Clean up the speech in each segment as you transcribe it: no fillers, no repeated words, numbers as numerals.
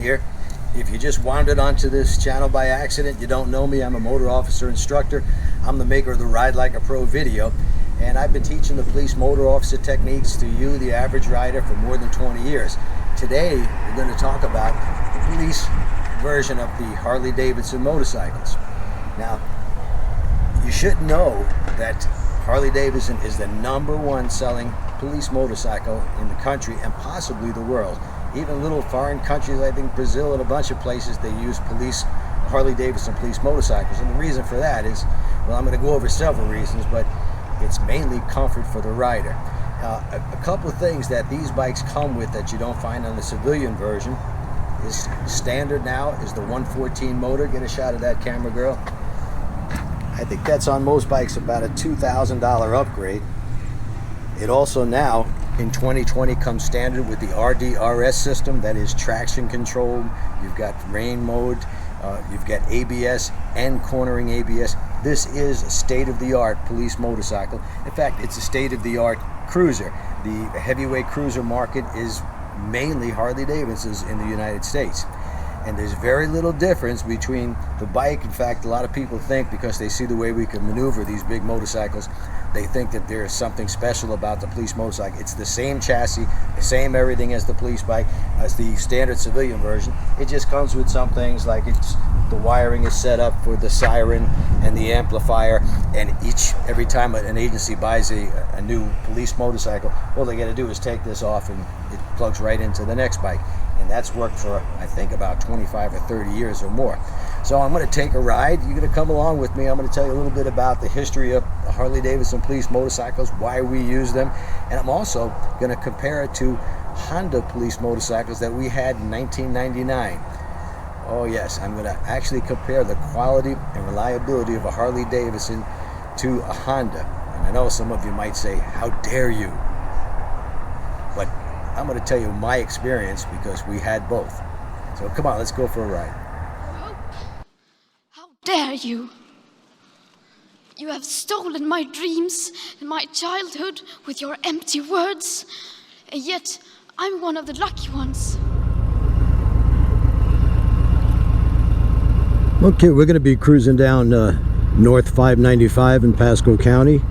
Here. If you just wandered onto this channel by accident, you don't know me, I'm a motor officer instructor. I'm the maker of the Ride Like a Pro video, and I've been teaching the police motor officer techniques to you, the average rider, for more than 20 years. Today, we're going to talk about the police version of the Harley-Davidson motorcycles. Now, you should know that Harley-Davidson is the #1 selling police motorcycle in the country and possibly the world. Even little foreign countries, I think Brazil and a bunch of places, they use Harley-Davidson police motorcycles. And the reason for that is, well, I'm going to go over several reasons, but it's mainly comfort for the rider. A couple of things that these bikes come with that you don't find on the civilian version is standard now is the 114 motor. Get a shot of that, camera girl. I think that's on most bikes about a $2,000 upgrade. It also now, in 2020, comes standard with the RDRS system, that is traction control. You've got rain mode, you've got ABS and cornering ABS. This is a state-of-the-art police motorcycle. In fact, it's a state-of-the-art cruiser. The heavyweight cruiser market is mainly Harley-Davidsons in the United States. And there's very little difference between the bike. In fact, a lot of people think, because they see the way we can maneuver these big motorcycles, they think that there's something special about the police motorcycle. It's the same chassis, the same everything as the police bike, as the standard civilian version. It just comes with some things like the wiring is set up for the siren and the amplifier, and every time an agency buys a new police motorcycle, all they got to do is take this off and it plugs right into the next bike. And that's worked for, I think, about 25 or 30 years or more. So I'm going to take a ride. You're going to come along with me. I'm going to tell you a little bit about the history of Harley-Davidson police motorcycles, why we use them, and I'm also going to compare it to Honda police motorcycles that we had in 1999. Oh yes, I'm going to actually compare the quality and reliability of a Harley-Davidson to a Honda. And I know some of you might say, how dare you? But I'm going to tell you my experience because we had both. So come on, let's go for a ride. How dare you? You have stolen my dreams and my childhood with your empty words, and yet I'm one of the lucky ones. Okay, we're going to be cruising down North 595 in Pasco County,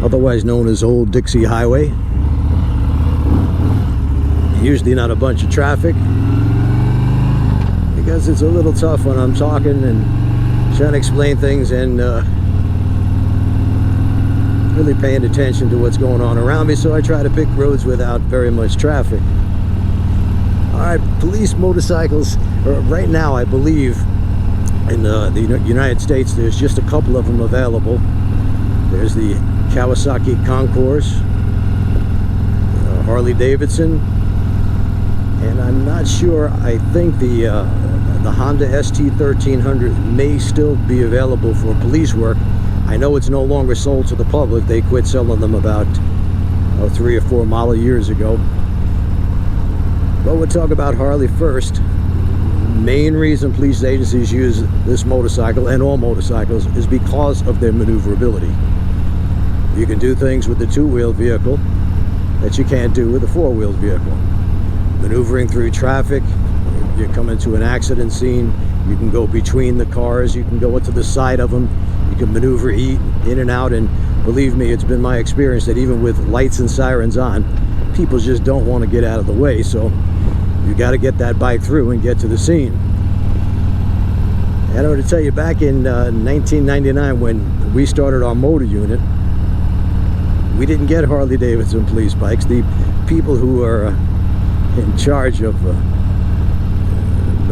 otherwise known as Old Dixie Highway. Usually not a bunch of traffic because it's a little tough when I'm talking and trying to explain things and really paying attention to what's going on around me, so I try to pick roads without very much traffic. Alright, police motorcycles, right now I believe in the United States there's just a couple of them available. There's the Kawasaki Concours, Harley-Davidson, and I'm not sure, I think the Honda ST1300 may still be available for police work. I know it's no longer sold to the public. They quit selling them about 3 or 4 model years ago. But we'll talk about Harley first. Main reason police agencies use this motorcycle and all motorcycles is because of their maneuverability. You can do things with the 2-wheeled vehicle that you can't do with a 4-wheeled vehicle. Maneuvering through traffic, you come into an accident scene, you can go between the cars, you can go to the side of them, you can maneuver in and out, and believe me, it's been my experience that even with lights and sirens on, people just don't want to get out of the way, so you got to get that bike through and get to the scene. And I want to tell you, back in 1999 when we started our motor unit, we didn't get Harley-Davidson police bikes. The people who are in charge of the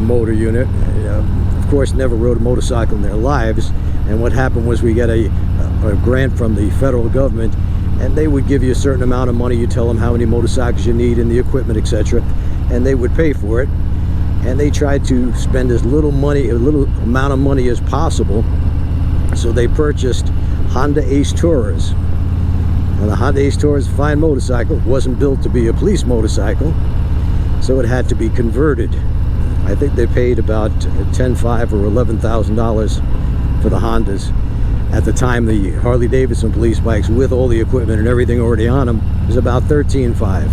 motor unit, of course, never rode a motorcycle in their lives. And what happened was we got a grant from the federal government, and they would give you a certain amount of money. You tell them how many motorcycles you need and the equipment, etc., and they would pay for it. And they tried to spend as little amount of money as possible. So they purchased Honda Ace Tourers. Now, the Honda Ace Tourer is a fine motorcycle. It wasn't built to be a police motorcycle, so it had to be converted. I think they paid about $10,500 or $11,000 for the Hondas. At the time, the Harley-Davidson police bikes, with all the equipment and everything already on them, was about $13,500.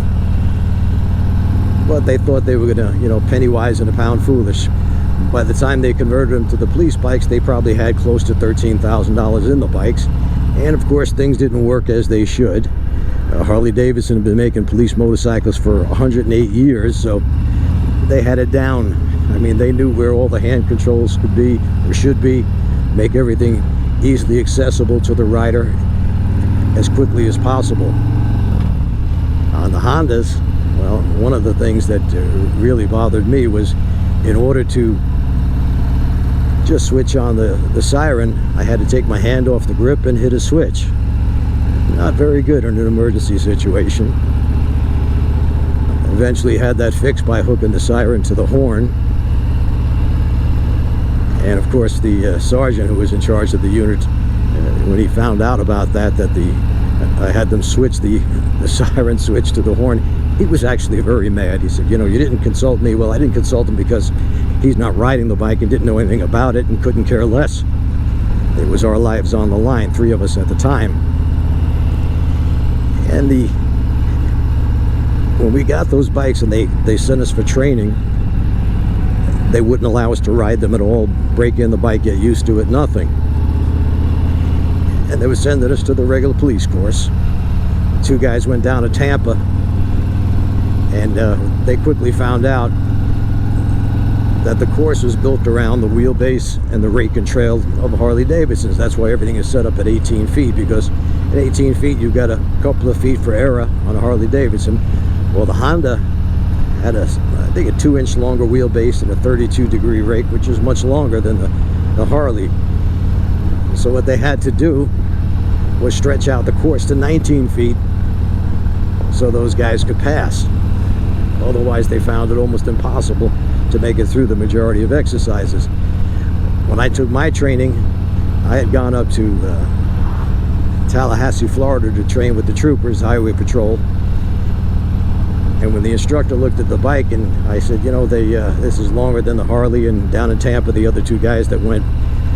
but they thought they were gonna, you know, penny wise and a pound foolish. By the time they converted them to the police bikes, they probably had close to $13,000 in the bikes. And of course, things didn't work as they should. Harley-Davidson had been making police motorcycles for 108 years, so they had it down. I mean, they knew where all the hand controls could be, or should be, make everything easily accessible to the rider as quickly as possible. On the Hondas, well, one of the things that really bothered me was, in order to just switch on the siren, I had to take my hand off the grip and hit a switch. Not very good in an emergency situation. Eventually had that fixed by hooking the siren to the horn. And of course the sergeant who was in charge of the unit, when he found out about that I had them switch the siren switch to the horn, he was actually very mad. He said, you know, you didn't consult me. Well, I didn't consult him because he's not riding the bike and didn't know anything about it and couldn't care less. It was our lives on the line, 3 of us at the time. And when we got those bikes and they sent us for training, they wouldn't allow us to ride them at all, break in the bike, get used to it, nothing. And they were sending us to the regular police course. 2 guys went down to Tampa, and they quickly found out that the course was built around the wheelbase and the rake and trail of Harley-Davidsons. That's why everything is set up at 18 feet, because at 18 feet you've got a couple of feet for error on a Harley-Davidson. Well, the Honda had I think a 2-inch longer wheelbase and a 32-degree rake, which is much longer than the Harley. So what they had to do was stretch out the course to 19 feet so those guys could pass. Otherwise, they found it almost impossible to make it through the majority of exercises. When I took my training, I had gone up to Tallahassee, Florida to train with the troopers, Highway Patrol. And when the instructor looked at the bike, and I said, you know, this is longer than the Harley, and down in Tampa, the other 2 guys that went,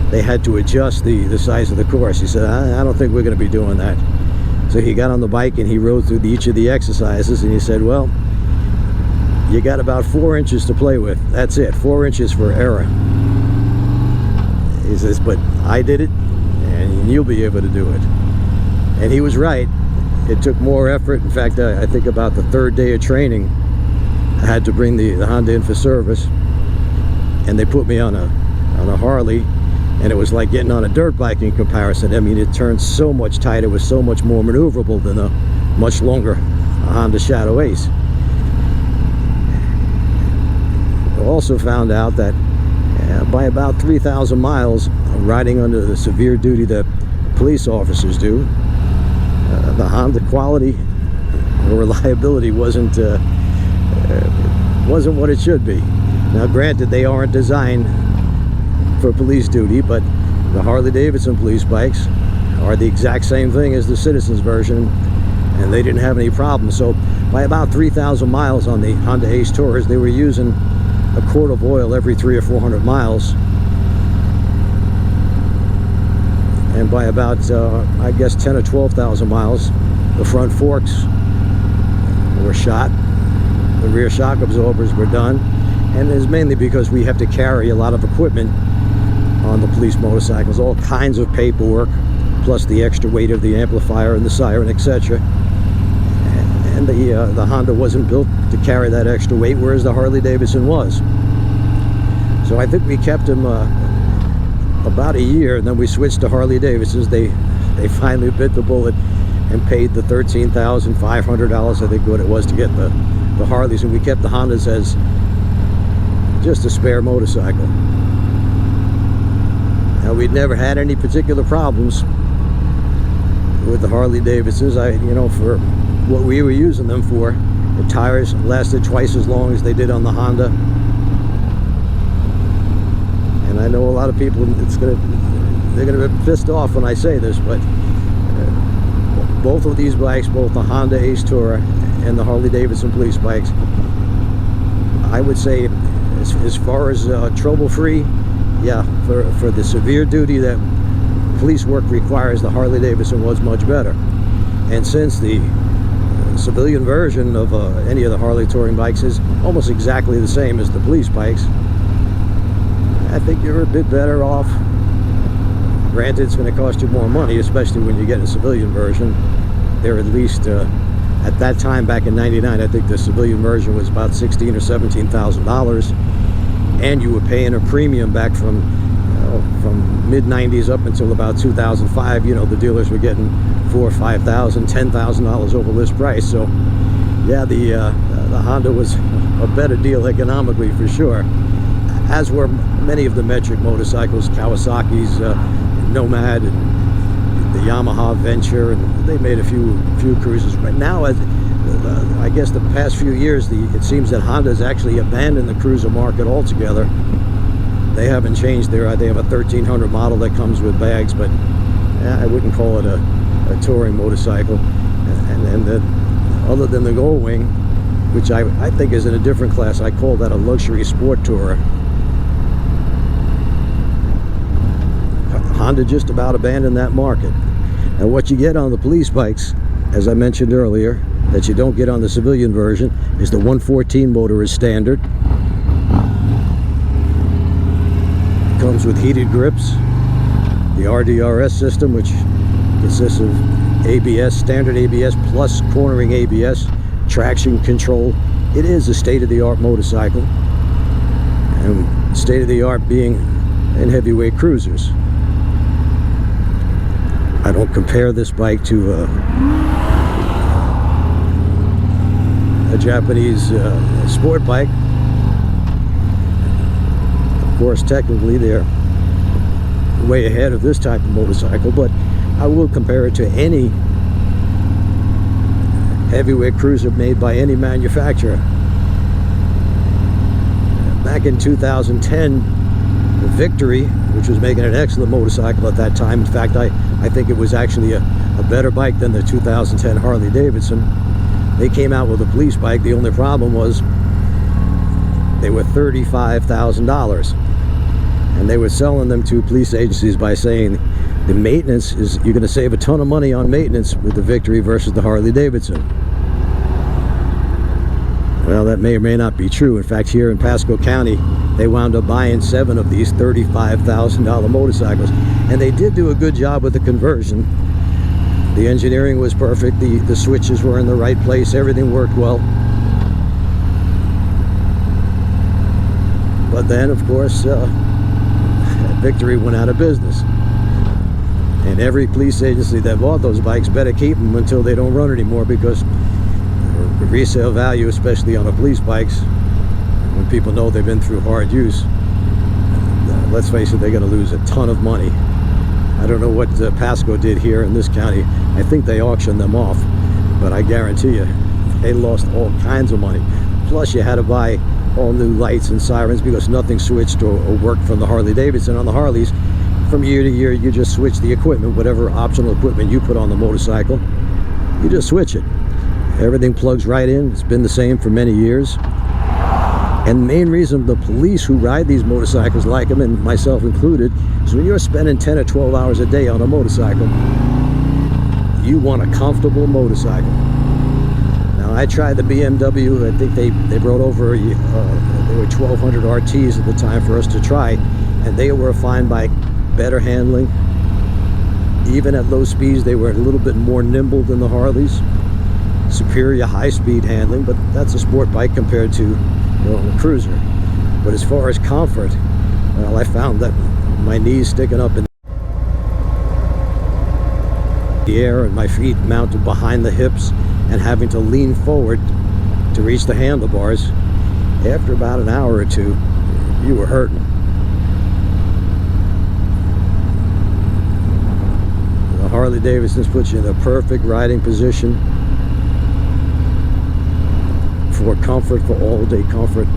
they had to adjust the size of the course. He said, I don't think we're going to be doing that. So he got on the bike and he rode through each of the exercises, and he said, well, you got about 4 inches to play with. That's it, 4 inches for error. He says, but I did it, and you'll be able to do it. And he was right. It took more effort. In fact, I think about the 3rd day of training, I had to bring the Honda in for service, and they put me on a Harley, and it was like getting on a dirt bike in comparison. I mean, it turned so much tighter, was so much more maneuverable than a much longer Honda Shadow Ace. Also found out that by about 3,000 miles riding under the severe duty that police officers do, the Honda quality or reliability wasn't what it should be. Now, granted, they aren't designed for police duty, but the Harley-Davidson police bikes are the exact same thing as the Citizens version, and they didn't have any problems. So by about 3,000 miles on the Honda Ace Tours, they were using a quart of oil every 300 or 400 miles. And by about, I guess, 10 or 12,000 miles, the front forks were shot, the rear shock absorbers were done, and it's mainly because we have to carry a lot of equipment on the police motorcycles, all kinds of paperwork, plus the extra weight of the amplifier and the siren, etc. And the Honda wasn't built to carry that extra weight, whereas the Harley-Davidson was. So I think we kept them about a year, and then we switched to Harley-Davidsons. They finally bit the bullet and paid the $13,500, I think what it was, to get the Harleys, and we kept the Hondas as just a spare motorcycle. Now, we'd never had any particular problems with the Harley-Davidsons. For what we were using them for, the tires lasted twice as long as they did on the Honda. And I know a lot of people, they're gonna be pissed off when I say this, but both of these bikes, both the Honda Ace Tour and the Harley-Davidson police bikes, I would say, as far as trouble-free, yeah, for the severe duty that police work requires, the Harley-Davidson was much better. And since the civilian version of any of the Harley touring bikes is almost exactly the same as the police bikes. I think you're a bit better off. Granted, it's going to cost you more money, especially when you get a civilian version. They're at least, at that time back in '99, I think the civilian version was about $16,000 or $17,000, and you were paying a premium back from mid-90s up until about 2005. You know, the dealers were getting $4,000 or $5,000, $10,000 over list price. So yeah, the Honda was a better deal economically for sure, as were many of the metric motorcycles, Kawasaki's Nomad and the Yamaha Venture, and they made a few cruisers. But now, as I guess the past few years, it seems that Honda has actually abandoned the cruiser market altogether. They haven't changed they have a 1300 model that comes with bags, but I wouldn't call it a touring motorcycle. And then, other than the Gold Wing, which I think is in a different class, I call that a luxury sport tourer. Honda just about abandoned that market. And what you get on the police bikes, as I mentioned earlier, that you don't get on the civilian version, is the 114 motor is standard. Comes with heated grips, the RDRS system, which consists of ABS, standard ABS plus cornering ABS, traction control. It is a state-of-the-art motorcycle, and state-of-the-art being in heavyweight cruisers. I don't compare this bike to a Japanese sport bike. Of course, technically they're way ahead of this type of motorcycle, but I will compare it to any heavyweight cruiser made by any manufacturer. Back in 2010, the Victory, which was making an excellent motorcycle at that time, in fact I think it was actually a better bike than the 2010 Harley-Davidson, they came out with a police bike. The only problem was they were $35,000, and they were selling them to police agencies by saying the maintenance is, you're going to save a ton of money on maintenance with the Victory versus the Harley-Davidson. Well, that may or may not be true. In fact, here in Pasco County, they wound up buying 7 of these $35,000 motorcycles, and they did do a good job with the conversion. The engineering was perfect, the switches were in the right place, everything worked well. But then, of course, Victory went out of business, and every police agency that bought those bikes better keep them until they don't run anymore, because the resale value, especially on the police bikes, when people know they've been through hard use, let's face it, they're going to lose a ton of money. I don't know what Pasco did here in this county. I think they auctioned them off, but I guarantee you they lost all kinds of money. Plus, you had to buy all new lights and sirens because nothing switched or worked from the Harley-Davidson. On the Harleys, from year to year, you just switch the equipment, whatever optional equipment you put on the motorcycle, you just switch it. Everything plugs right in. It's been the same for many years. And the main reason the police who ride these motorcycles like them, and myself included, is when you're spending 10 or 12 hours a day on a motorcycle, you want a comfortable motorcycle. Now, I tried the BMW. I think they brought over, there were 1,200 RTs at the time for us to try, and they were a fine bike, better handling. Even at low speeds, they were a little bit more nimble than the Harleys. Superior high-speed handling, but that's a sport bike compared to a cruiser. But as far as comfort, well, I found that my knees sticking up in the air and my feet mounted behind the hips and having to lean forward to reach the handlebars, after about an hour or two, you were hurting. The Harley-Davidson's put you in the perfect riding position for comfort, for all-day comfort,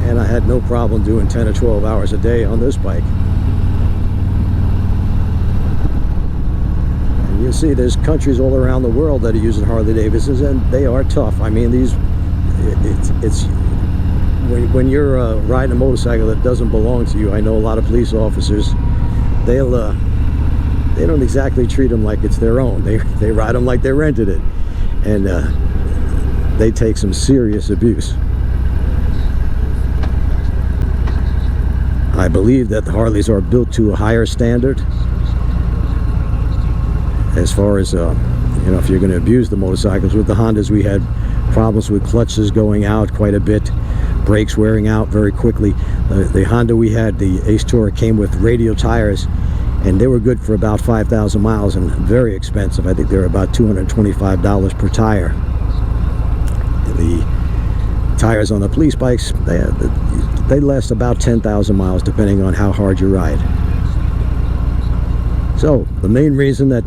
and I had no problem doing 10 or 12 hours a day on this bike. And you see there's countries all around the world that are using Harley-Davidsons, and they are tough. I mean, it's when you're riding a motorcycle that doesn't belong to you, I know a lot of police officers, they don't exactly treat them like it's their own. They ride them like they rented it. and they take some serious abuse. I believe that the Harleys are built to a higher standard as far as if you're going to abuse the motorcycles. With the Hondas, we had problems with clutches going out quite a bit, brakes wearing out very quickly. The Honda we had, the Ace Tourer, came with radial tires, and they were good for about 5,000 miles and very expensive. I think they were about $225 per tire. The tires on the police bikes, they last about 10,000 miles depending on how hard you ride. So the main reason that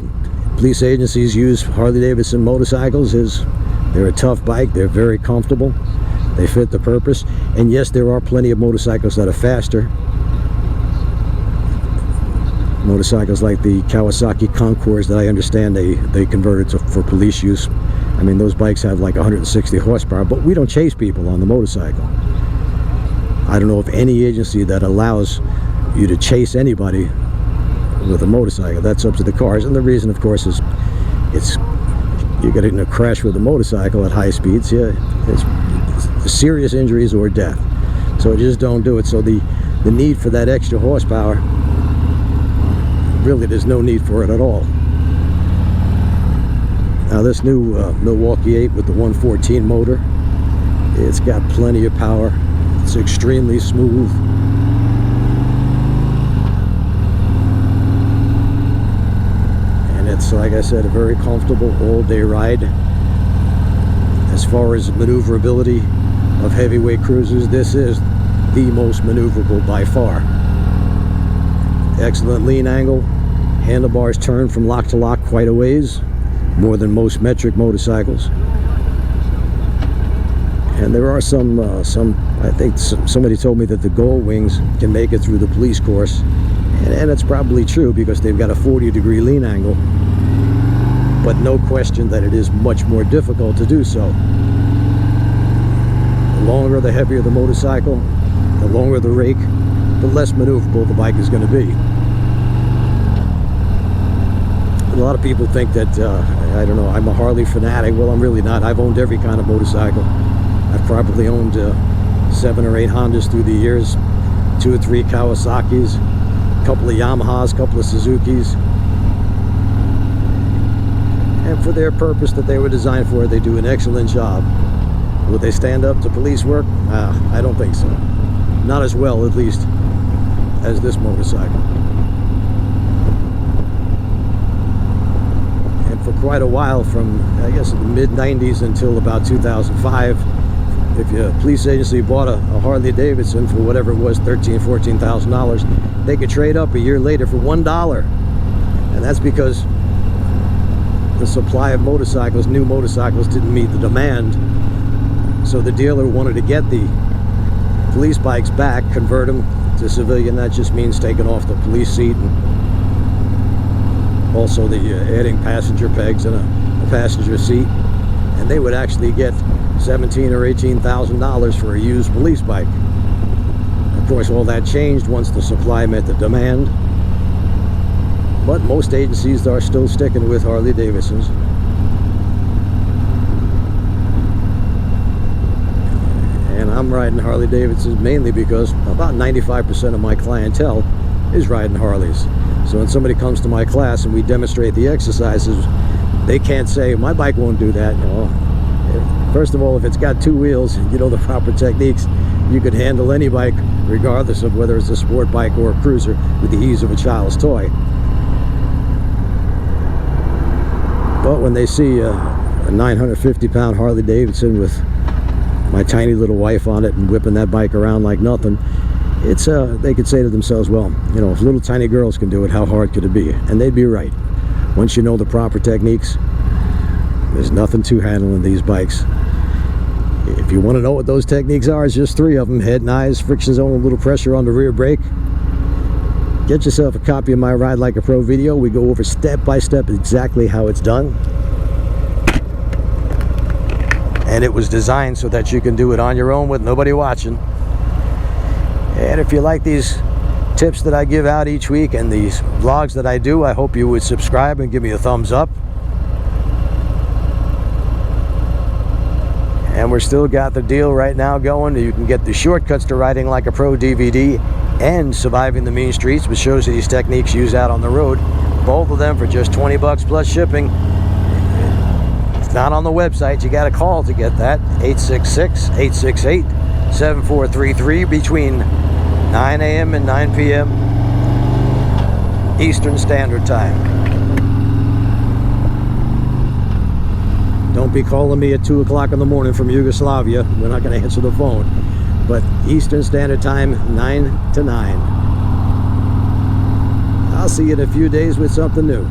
police agencies use Harley-Davidson motorcycles is they're a tough bike, they're very comfortable, they fit the purpose, and yes, there are plenty of motorcycles that are faster. Motorcycles like the Kawasaki Concours that I understand they converted for police use. I mean, those bikes have like 160 horsepower, but we don't chase people on the motorcycle. I don't know of any agency that allows you to chase anybody with a motorcycle. That's up to the cars, and the reason, of course, is you get in a crash with a motorcycle at high speeds, it's serious injuries or death. So just don't do it. So the need for that extra horsepower, really, there's no need for it at all. Now this new Milwaukee 8 with the 114 motor, it's got plenty of power. It's extremely smooth. And it's, like I said, a very comfortable all-day ride. As far as maneuverability of heavyweight cruisers, this is the most maneuverable by far. Excellent lean angle. Handlebars turn from lock to lock quite a ways, more than most metric motorcycles. And there are some I think somebody told me that the Gold Wings can make it through the police course, and it's probably true because they've got a 40-degree lean angle, but no question that it is much more difficult to do so. The longer, the heavier the motorcycle, the longer the rake, the less maneuverable the bike is going to be. A lot of people think that, I don't know, I'm a Harley fanatic. Well, I'm really not. I've owned every kind of motorcycle. I've probably owned 7 or 8 Hondas through the years, 2 or 3 Kawasaki's, a couple of Yamahas, a couple of Suzuki's. And for their purpose that they were designed for, they do an excellent job. Would they stand up to police work? I don't think so. Not as well, at least, as this motorcycle. For quite a while, from I guess the mid-90s until about 2005, if a police agency bought a Harley-Davidson for whatever it was, $13,000, $14,000, they could trade up a year later for $1. And that's because the supply of motorcycles, new motorcycles, didn't meet the demand. So the dealer wanted to get the police bikes back, convert them to civilian. That just means taking off the police seat and also the adding passenger pegs and a passenger seat, and they would actually get $17,000 or $18,000 for a used police bike. Of course, all that changed once the supply met the demand, but most agencies are still sticking with Harley-Davidsons. And I'm riding Harley-Davidsons mainly because about 95% of my clientele is riding Harleys. So when somebody comes to my class and we demonstrate the exercises, they can't say, my bike won't do that. You know, first of all, if it's got 2 wheels, you know the proper techniques, you could handle any bike, regardless of whether it's a sport bike or a cruiser, with the ease of a child's toy. But when they see a 950-pound Harley-Davidson with my tiny little wife on it and whipping that bike around like nothing, it's they could say to themselves, well, you know, if little tiny girls can do it, how hard could it be? And they'd be right. Once you know the proper techniques, there's nothing to handling these bikes. If you want to know what those techniques are, it's just 3 of them: head and eyes, friction zone, a little pressure on the rear brake. Get yourself a copy of my Ride Like a Pro video. We go over step by step exactly how it's done. And it was designed so that you can do it on your own with nobody watching. And if you like these tips that I give out each week and these vlogs that I do, I hope you would subscribe and give me a thumbs up. And we're still got the deal right now going. You can get the Shortcuts to Riding Like a Pro DVD and Surviving the Mean Streets, which shows you these techniques used out on the road. Both of them for just 20 bucks plus shipping. It's not on the website. You got to call to get that. 866-868-7433 between 9 a.m. and 9 p.m. Eastern Standard Time. Don't be calling me at 2 o'clock in the morning from Yugoslavia. We're not going to answer the phone. But Eastern Standard Time, 9 to 9. I'll see you in a few days with something new.